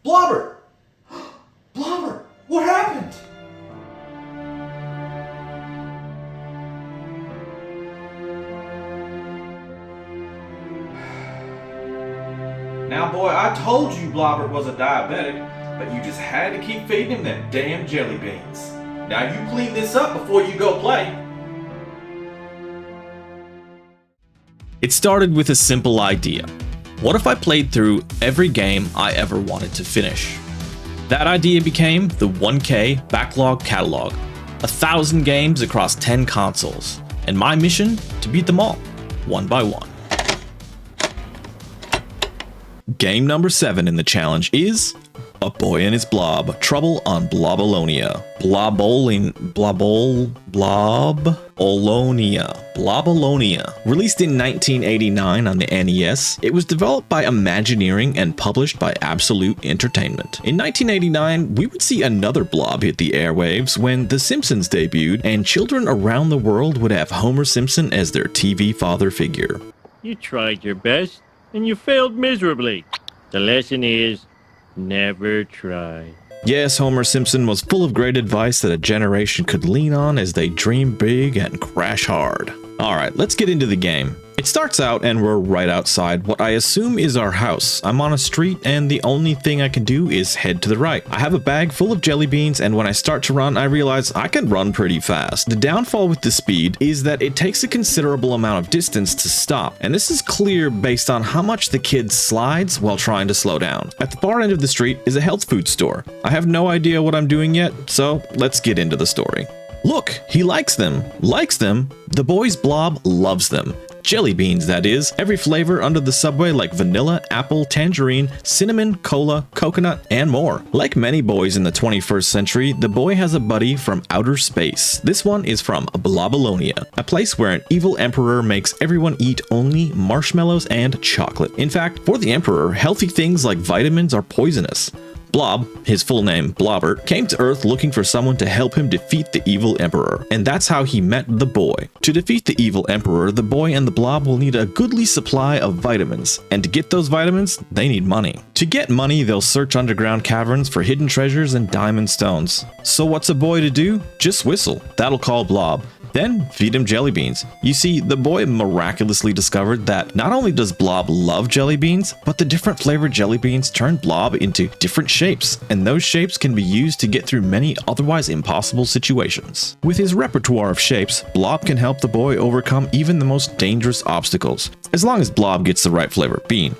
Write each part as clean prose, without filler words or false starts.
Blobber! Blobber, what happened? Now boy, I told you Blobber was a diabetic, but you just had to keep feeding him them damn jelly beans. Now you clean this up before you go play. It started with a simple idea. What if I played through every game I ever wanted to finish? That idea became the 1K Backlog Catalog, 1,000 games across 10 consoles, and my mission to beat them all, one by one. Game number 7 in the challenge is A Boy and His Blob, Trouble on Blobolonia. Blobolonia. Released in 1989 on the NES, it was developed by Imagineering and published by Absolute Entertainment. In 1989, we would see another Blob hit the airwaves when The Simpsons debuted, and children around the world would have Homer Simpson as their TV father figure. You tried your best, and you failed miserably. The lesson is, never try. Yes, Homer Simpson was full of great advice that a generation could lean on as they dream big and crash hard. Alright, let's get into the game. It starts out and we're right outside what I assume is our house. I'm on a street and the only thing I can do is head to the right. I have a bag full of jelly beans, and when I start to run, I realize I can run pretty fast. The downfall with the speed is that it takes a considerable amount of distance to stop, and this is clear based on how much the kid slides while trying to slow down. At the far end of the street is a health food store. I have no idea what I'm doing yet, so let's get into the story. Look, he likes them. Likes them? The boy's Blob loves them. Jelly beans, that is. Every flavor under the subway like vanilla, apple, tangerine, cinnamon, cola, coconut, and more. Like many boys in the 21st century, the boy has a buddy from outer space. This one is from Blobolonia, a place where an evil emperor makes everyone eat only marshmallows and chocolate. In fact, for the emperor, healthy things like vitamins are poisonous. Blob, his full name Blobbert, came to Earth looking for someone to help him defeat the evil emperor, and that's how he met the boy. To defeat the evil emperor, the boy and the Blob will need a goodly supply of vitamins, and to get those vitamins, they need money. To get money, they'll search underground caverns for hidden treasures and diamond stones. So what's a boy to do? Just whistle. That'll call Blob. Then feed him jelly beans. You see, the boy miraculously discovered that not only does Blob love jelly beans, but the different flavored jelly beans turn Blob into different shapes, and those shapes can be used to get through many otherwise impossible situations. With his repertoire of shapes, Blob can help the boy overcome even the most dangerous obstacles, as long as Blob gets the right flavor bean.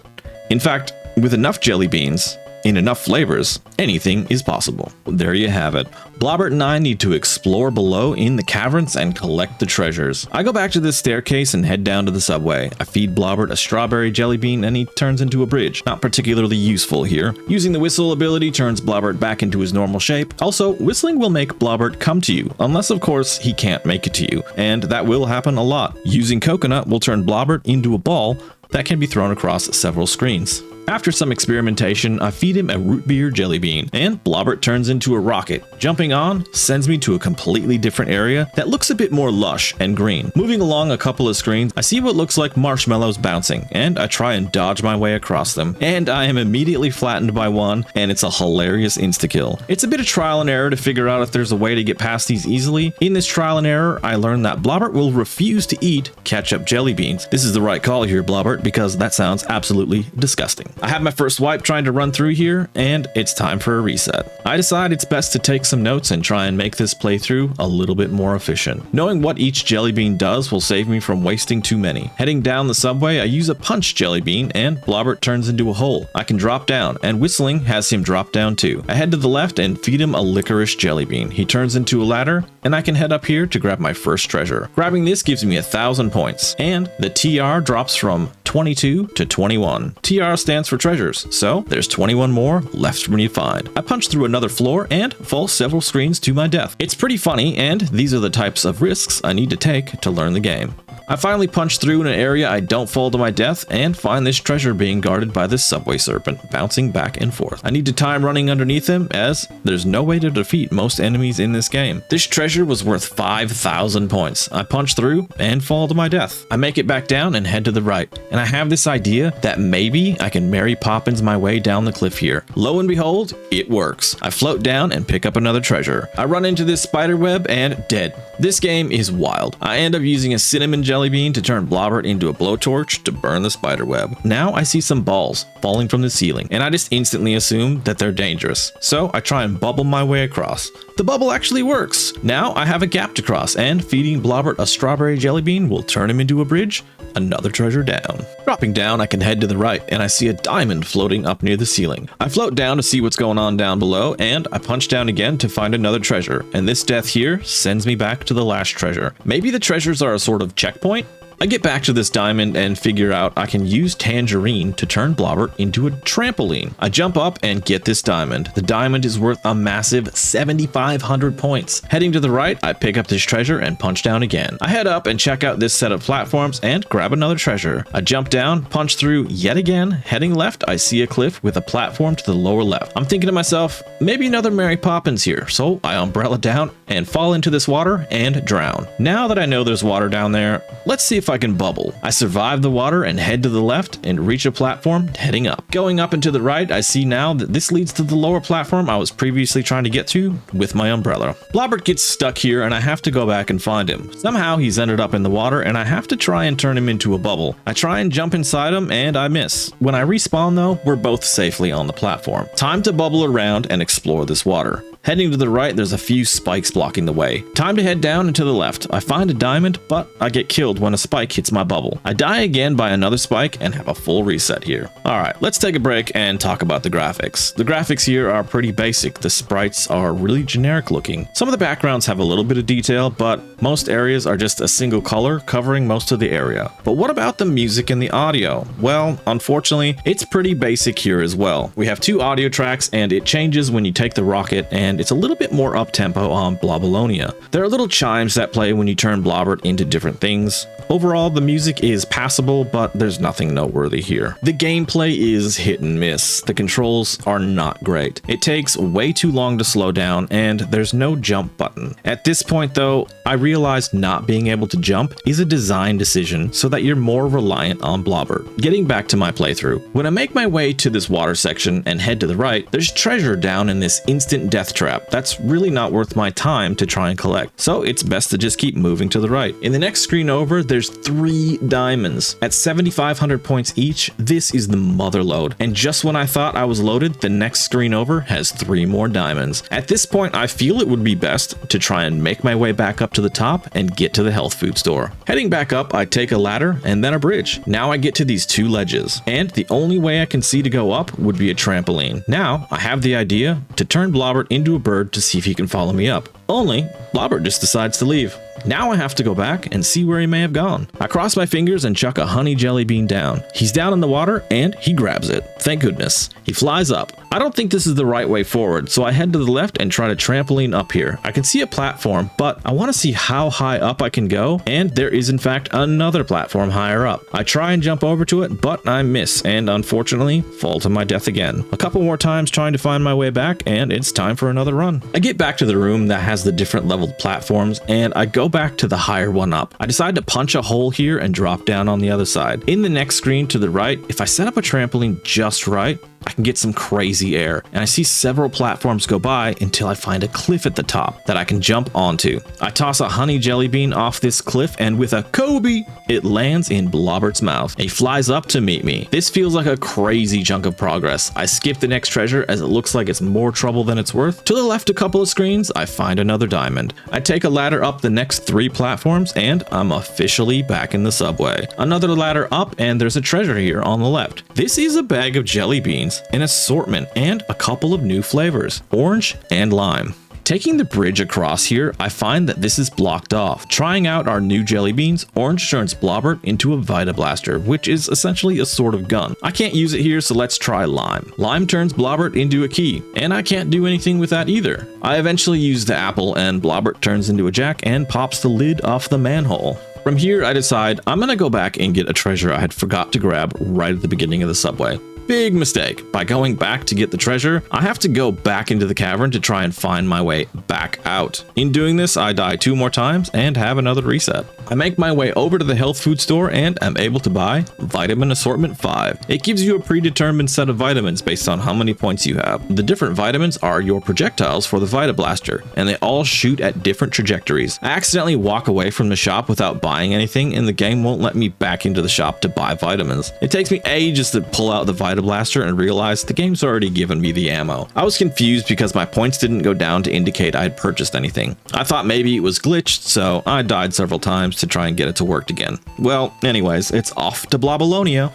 In fact, with enough jelly beans, in enough flavors, anything is possible. There you have it. Blobbert and I need to explore below in the caverns and collect the treasures. I go back to this staircase and head down to the subway. I feed Blobbert a strawberry jelly bean and he turns into a bridge. Not particularly useful here. Using the whistle ability turns Blobbert back into his normal shape. Also, whistling will make Blobbert come to you, unless of course he can't make it to you, and that will happen a lot. Using coconut will turn Blobbert into a ball that can be thrown across several screens. After some experimentation, I feed him a root beer jelly bean, and Blobbert turns into a rocket. Jumping on sends me to a completely different area that looks a bit more lush and green. Moving along a couple of screens, I see what looks like marshmallows bouncing, and I try and dodge my way across them, and I am immediately flattened by one, and it's a hilarious insta-kill. It's a bit of trial and error to figure out if there's a way to get past these easily. In this trial and error, I learned that Blobbert will refuse to eat ketchup jelly beans. This is the right call here, Blobbert, because that sounds absolutely disgusting. I have my first wipe trying to run through here, and it's time for a reset. I decide it's best to take some notes and try and make this playthrough a little bit more efficient. Knowing what each jelly bean does will save me from wasting too many. Heading down the subway, I use a punch jelly bean, and Blobbert turns into a hole. I can drop down, and whistling has him drop down too. I head to the left and feed him a licorice jelly bean. He turns into a ladder, and I can head up here to grab my first treasure. Grabbing this gives me 1,000 points, and the TR drops from 22 to 21. TR stands for treasures, so there's 21 more left for me to find. I punch through another floor and fall several screens to my death. It's pretty funny, and these are the types of risks I need to take to learn the game. I finally punch through in an area I don't fall to my death and find this treasure being guarded by this subway serpent, bouncing back and forth. I need to time running underneath him, as there's no way to defeat most enemies in this game. This treasure was worth 5,000 points. I punch through and fall to my death. I make it back down and head to the right, and I have this idea that maybe I can Mary Poppins my way down the cliff here. Lo and behold, it works. I float down and pick up another treasure. I run into this spider web and dead. This game is wild. I end up using a cinnamon jelly bean to turn Blobbert into a blowtorch to burn the spider web. Now I see some balls falling from the ceiling, and I just instantly assume that they're dangerous. So I try and bubble my way across. The bubble actually works. Now I have a gap to cross, and feeding Blobbert a strawberry jelly bean will turn him into a bridge. Another treasure down. Dropping down, I can head to the right, and I see a diamond floating up near the ceiling. I float down to see what's going on down below, and I punch down again to find another treasure, and this death here sends me back to the last treasure. Maybe the treasures are a sort of checkpoint? I get back to this diamond and figure out I can use Tangerine to turn Blobbert into a trampoline. I jump up and get this diamond. The diamond is worth a massive 7,500 points. Heading to the right, I pick up this treasure and punch down again. I head up and check out this set of platforms and grab another treasure. I jump down, punch through yet again. Heading left, I see a cliff with a platform to the lower left. I'm thinking to myself, maybe another Mary Poppins here, so I umbrella down and fall into this water and drown. Now that I know there's water down there, let's see if I can bubble. I survive the water and head to the left and reach a platform heading up. Going up and to the right, I see now that this leads to the lower platform I was previously trying to get to with my umbrella. Blobbert gets stuck here and I have to go back and find him. Somehow he's ended up in the water and I have to try and turn him into a bubble. I try and jump inside him and I miss. When I respawn though, we're both safely on the platform. Time to bubble around and explore this water. Heading to the right, there's a few spikes blocking the way. Time to head down and to the left. I find a diamond, but I get killed when a spike hits my bubble. I die again by another spike and have a full reset here. Alright, let's take a break and talk about the graphics. The graphics here are pretty basic. The sprites are really generic looking. Some of the backgrounds have a little bit of detail, but most areas are just a single color covering most of the area. But what about the music and the audio? Well, unfortunately, it's pretty basic here as well. We have two audio tracks and it changes when you take the rocket, and it's a little bit more up-tempo on Blobolonia. There are little chimes that play when you turn Blobbert into different things. Overall, the music is passable, but there's nothing noteworthy here. The gameplay is hit and miss. The controls are not great. It takes way too long to slow down, and there's no jump button. At this point though, I realized not being able to jump is a design decision so that you're more reliant on Blobbert. Getting back to my playthrough, when I make my way to this water section and head to the right, there's treasure down in this instant death trap that's really not worth my time to try and collect, so it's best to just keep moving to the right. In the next screen over, there's 3 diamonds. At 7,500 points each, this is the mother load, and just when I thought I was loaded, the next screen over has 3 more diamonds. At this point, I feel it would be best to try and make my way back up to the top and get to the health food store. Heading back up, I take a ladder and then a bridge. Now I get to these 2 ledges, and the only way I can see to go up would be a trampoline. Now, I have the idea to turn Blobbert into a bird to see if he can follow me up. Only, Blobbert just decides to leave. Now I have to go back and see where he may have gone. I cross my fingers and chuck a honey jelly bean down. He's down in the water and he grabs it. Thank goodness. He flies up. I don't think this is the right way forward, so I head to the left and try to trampoline up here. I can see a platform, but I want to see how high up I can go, and there is in fact another platform higher up. I try and jump over to it, but I miss and unfortunately fall to my death again. A couple more times trying to find my way back, and it's time for another run. I get back to the room that has the different leveled platforms, and I go back to the higher one up. I decide to punch a hole here and drop down on the other side. In the next screen to the right, if I set up a trampoline just right, I can get some crazy air, and I see several platforms go by until I find a cliff at the top that I can jump onto. I toss a honey jelly bean off this cliff, and with a Kobe, it lands in Blobbert's mouth. He flies up to meet me. This feels like a crazy chunk of progress. I skip the next treasure as it looks like it's more trouble than it's worth. To the left a couple of screens, I find another diamond. I take a ladder up the next 3 platforms, and I'm officially back in the subway. Another ladder up, and there's a treasure here on the left. This is a bag of jelly beans, an assortment, and a couple of new flavors, orange and lime. Taking the bridge across here, I find that this is blocked off. Trying out our new jelly beans, Orange turns Blobbert into a Vita Blaster, which is essentially a sort of gun. I can't use it here, so let's try Lime. Lime turns Blobbert into a key, and I can't do anything with that either. I eventually use the apple, and Blobbert turns into a jack and pops the lid off the manhole. From here, I decide I'm gonna go back and get a treasure I had forgot to grab right at the beginning of the subway. Big mistake. By going back to get the treasure, I have to go back into the cavern to try and find my way back out. In doing this, I die 2 more times and have another reset. I make my way over to the health food store and am able to buy Vitamin Assortment 5. It gives you a predetermined set of vitamins based on how many points you have. The different vitamins are your projectiles for the Vita Blaster, and they all shoot at different trajectories. I accidentally walk away from the shop without buying anything, and the game won't let me back into the shop to buy vitamins. It takes me ages to pull out the Vita Blaster and realize the game's already given me the ammo. I was confused because my points didn't go down to indicate I had purchased anything. I thought maybe it was glitched, so I died several times to try and get it to work again. Well, anyways, it's off to Blobalonia.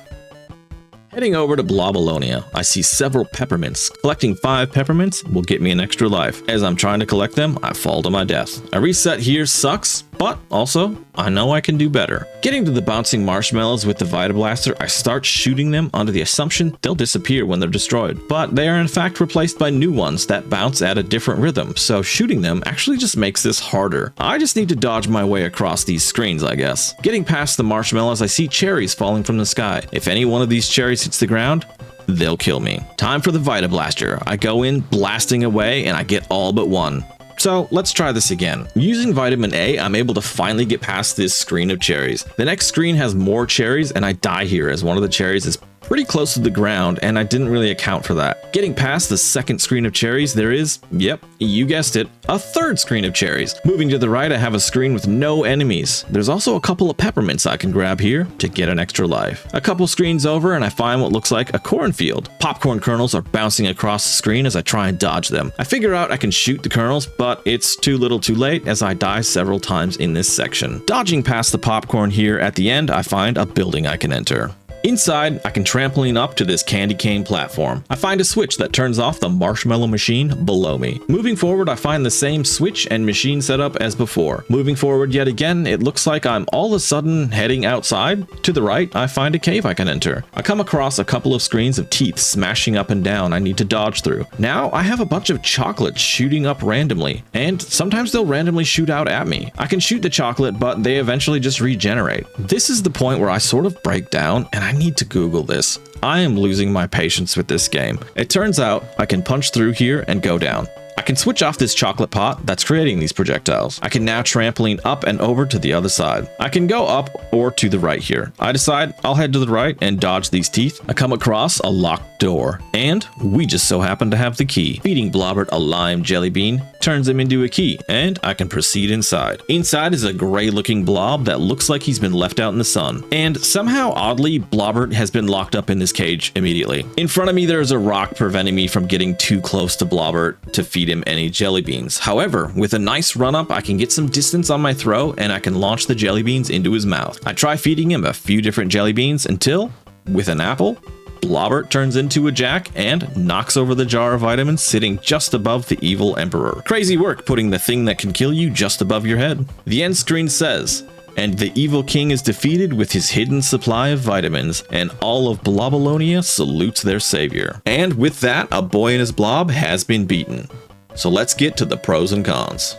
Heading over to Blobalonia, I see several peppermints. Collecting 5 peppermints will get me an extra life. As I'm trying to collect them, I fall to my death. A reset here sucks, but also, I know I can do better. Getting to the bouncing marshmallows with the Vita Blaster, I start shooting them under the assumption they'll disappear when they're destroyed. But they are in fact replaced by new ones that bounce at a different rhythm, so shooting them actually just makes this harder. I just need to dodge my way across these screens, I guess. Getting past the marshmallows, I see cherries falling from the sky. If any one of these cherries hits the ground, they'll kill me. Time for the Vita Blaster. I go in blasting away and I get all but one. So let's try this again. Using vitamin A, I'm able to finally get past this screen of cherries. The next screen has more cherries and I die here as one of the cherries is pretty close to the ground and I didn't really account for that. Getting past the second screen of cherries, there is, yep, you guessed it, a third screen of cherries. Moving to the right, I have a screen with no enemies. There's also a couple of peppermints I can grab here to get an extra life. A couple screens over and I find what looks like a cornfield. Popcorn kernels are bouncing across the screen as I try and dodge them. I figure out I can shoot the kernels, but it's too little too late as I die several times in this section. Dodging past the popcorn here at the end, I find a building I can enter. Inside, I can trampoline up to this candy cane platform. I find a switch that turns off the marshmallow machine below me. Moving forward, I find the same switch and machine setup as before. Moving forward yet again, it looks like I'm all of a sudden heading outside. To the right, I find a cave I can enter. I come across a couple of screens of teeth smashing up and down I need to dodge through. Now, I have a bunch of chocolates shooting up randomly, and sometimes they'll randomly shoot out at me. I can shoot the chocolate, but they eventually just regenerate. This is the point where I sort of break down, and I need to Google this. I am losing my patience with this game. It turns out I can punch through here and go down. I can switch off this chocolate pot that's creating these projectiles. I can now trampoline up and over to the other side. I can go up or to the right here. I decide I'll head to the right and dodge these teeth. I come across a locked door, and we just so happen to have the key. Feeding Blobbert a lime jelly bean turns him into a key, and I can proceed inside. Inside is a gray looking blob that looks like he's been left out in the sun. And somehow, oddly, Blobbert has been locked up in this cage immediately. In front of me, there's a rock preventing me from getting too close to Blobbert to feed him any jelly beans. However, with a nice run up, I can get some distance on my throw and I can launch the jelly beans into his mouth. I try feeding him a few different jelly beans until, with an apple, Blobbert turns into a jack and knocks over the jar of vitamins sitting just above the evil emperor. Crazy work putting the thing that can kill you just above your head. The end screen says, and the evil king is defeated with his hidden supply of vitamins, and all of Blobalonia salutes their savior. And with that, a boy and his blob has been beaten. So let's get to the pros and cons.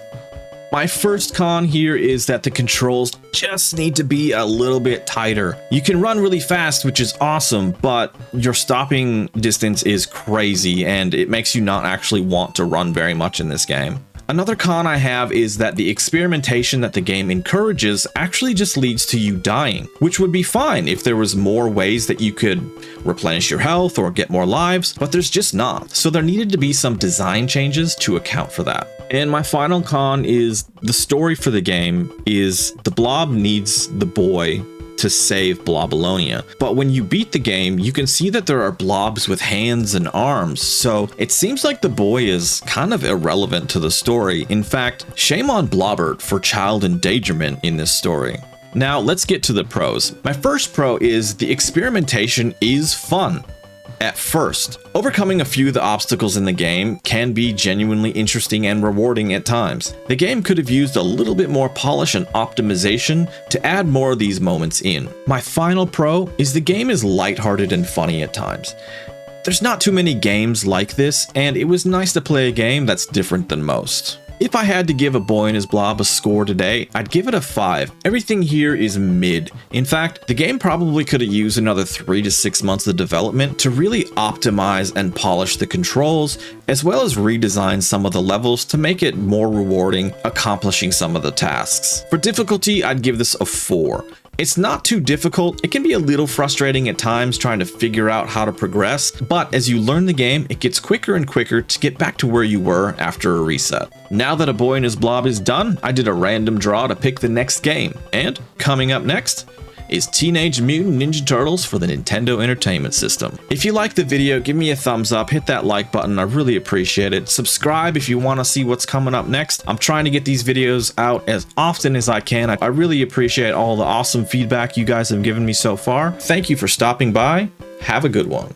My first con here is that the controls just need to be a little bit tighter. You can run really fast, which is awesome, but your stopping distance is crazy and it makes you not actually want to run very much in this game. Another con I have is that the experimentation that the game encourages actually just leads to you dying, which would be fine if there was more ways that you could replenish your health or get more lives, but there's just not. So there needed to be some design changes to account for that. And my final con is the story for the game is the blob needs the boy to save Blobalonia. But when you beat the game, you can see that there are blobs with hands and arms, so it seems like the boy is kind of irrelevant to the story. In fact, shame on Blobbert for child endangerment in this story. Now let's get to the pros. My first pro is the experimentation is fun. At first, overcoming a few of the obstacles in the game can be genuinely interesting and rewarding at times. The game could have used a little bit more polish and optimization to add more of these moments in. My final pro is the game is lighthearted and funny at times. There's not too many games like this, and it was nice to play a game that's different than most. If I had to give A Boy and His Blob a score today, I'd give it a 5. Everything here is mid. In fact, the game probably could have used another 3 to 6 months of development to really optimize and polish the controls, as well as redesign some of the levels to make it more rewarding, accomplishing some of the tasks. For difficulty, I'd give this a 4. It's not too difficult. It can be a little frustrating at times trying to figure out how to progress, but as you learn the game, it gets quicker and quicker to get back to where you were after a reset. Now that A Boy and His Blob is done, I did a random draw to pick the next game, and coming up next is Teenage Mutant Ninja Turtles for the Nintendo Entertainment System. If you like the video, give me a thumbs up, hit that like button, I really appreciate it. Subscribe if you want to see what's coming up next. I'm trying to get these videos out as often as I can. I really appreciate all the awesome feedback you guys have given me so far. Thank you for stopping by. Have a good one.